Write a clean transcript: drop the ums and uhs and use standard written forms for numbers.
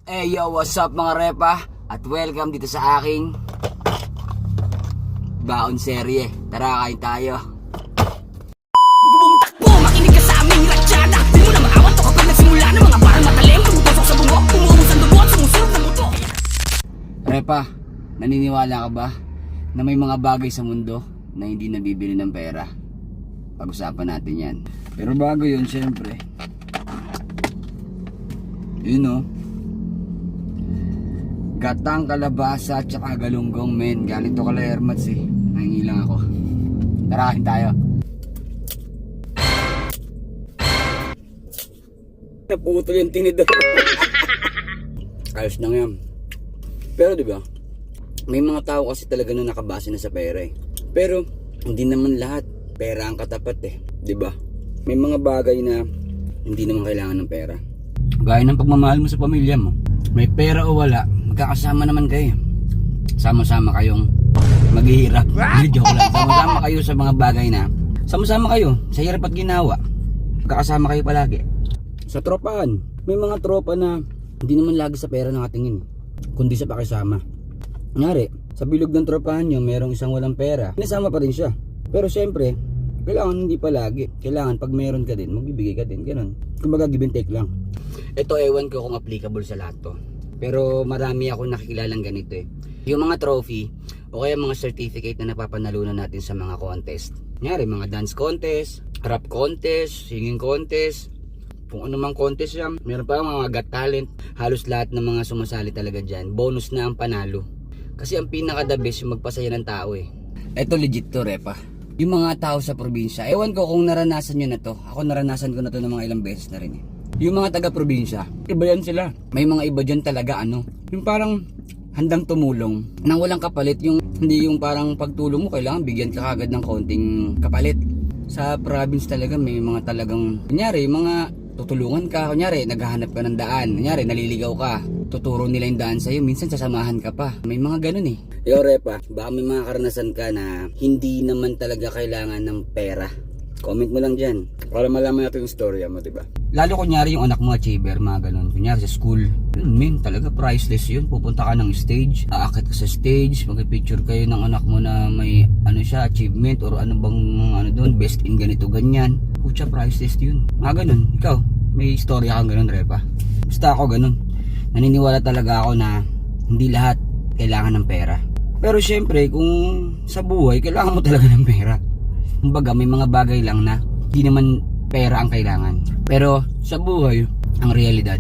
Hey yo, what's up mga repa? At welcome dito sa aking baon serye. Tara, kain tayo. Takbo, makinig ka sa aming ratsyada. Di mo na maawat o kapag nagsimula ng mga parang matalim. Tumutusok sa bungok, umuubos ang dugo at sumusunod ng muto. Repa, naniniwala ka ba na may mga bagay sa mundo na hindi nabibili ng pera? Pag-usapan natin yan. Pero bago yun, syempre, yun o, gatang kalabasa at saka galunggong, men. Galing to kala Hermats eh. Nahingi lang ako. Tara, kain tayo. Naputol yung tinidor. Ayos lang yan. Pero diba, may mga tao kasi talaga na nakabase na sa pera eh. Pero hindi naman lahat pera ang katapat eh, diba? May mga bagay na hindi naman kailangan ng pera. Gaya ng pagmamahal mo sa pamilya mo. May pera o wala, magkakasama naman kayo. Sama-sama kayong maghihirap. Joke lang. Sama-sama kayo sa mga bagay na sama-sama kayo sa hirap at ginawa. Magkakasama kayo palagi. Sa tropahan, may mga tropa na hindi naman lagi sa pera nakatingin, kundi sa pakisama. Kunyari, sa bilog ng tropahan nyo, merong isang walang pera, nasama pa rin siya. Pero syempre, kailangan hindi palagi. Kailangan pag meron ka din, magbibigay ka din. Ganun. Kumbaga give and take lang. Ito ewan ko kung applicable sa lahat to. Pero marami ako nakikilalang ganito eh. Yung mga trophy o kaya mga certificate na napapanalunan natin sa mga contest. Kunyari, mga dance contest, rap contest, singing contest, kung ano mang contest yan. Meron pa mga got talent. Halos lahat ng mga sumasali talaga dyan, bonus na ang panalo. Kasi ang pinaka the best yung magpasaya ng tao eh. Ito legit to, repa. Yung mga tao sa probinsya, ewan ko kung naranasan nyo na to. Ako naranasan ko na to ng mga ilang beses na rin eh. Yung mga taga-probinsya, iba yan sila. May mga iba dyan talaga yung parang handang tumulong nang walang kapalit. Yung hindi yung parang pagtulong mo kailangan bigyan ka agad ng konting kapalit. Sa province talaga may mga talagang, kunyari mga tutulungan ka, kunyari naghahanap ka ng daan, kunyari naliligaw ka, tuturo nila yung daan sa'yo, minsan sasamahan ka pa. May mga ganun eh. Yo repa, baka may mga karanasan ka na hindi naman talaga kailangan ng pera. Comment mo lang dyan para malaman natin yung storya mo, diba? Lalo kunyari yung anak mo achiever, mga ganun. Kunyari sa school, yun men, talaga priceless yun. Pupunta ka ng stage, aakit ka sa stage, mag-picture kayo ng anak mo na may siya, achievement or ano bang doon, best in ganito ganyan. Pucha, priceless yun. Mga ganun. Ikaw, may storya kang ganun, repa? Basta ako ganun. Naniniwala talaga ako na hindi lahat kailangan ng pera. Pero syempre, kung sa buhay, kailangan mo talaga ng pera. Kumbaga, may mga bagay lang na hindi naman pera ang kailangan. Pero sa buhay, ang realidad,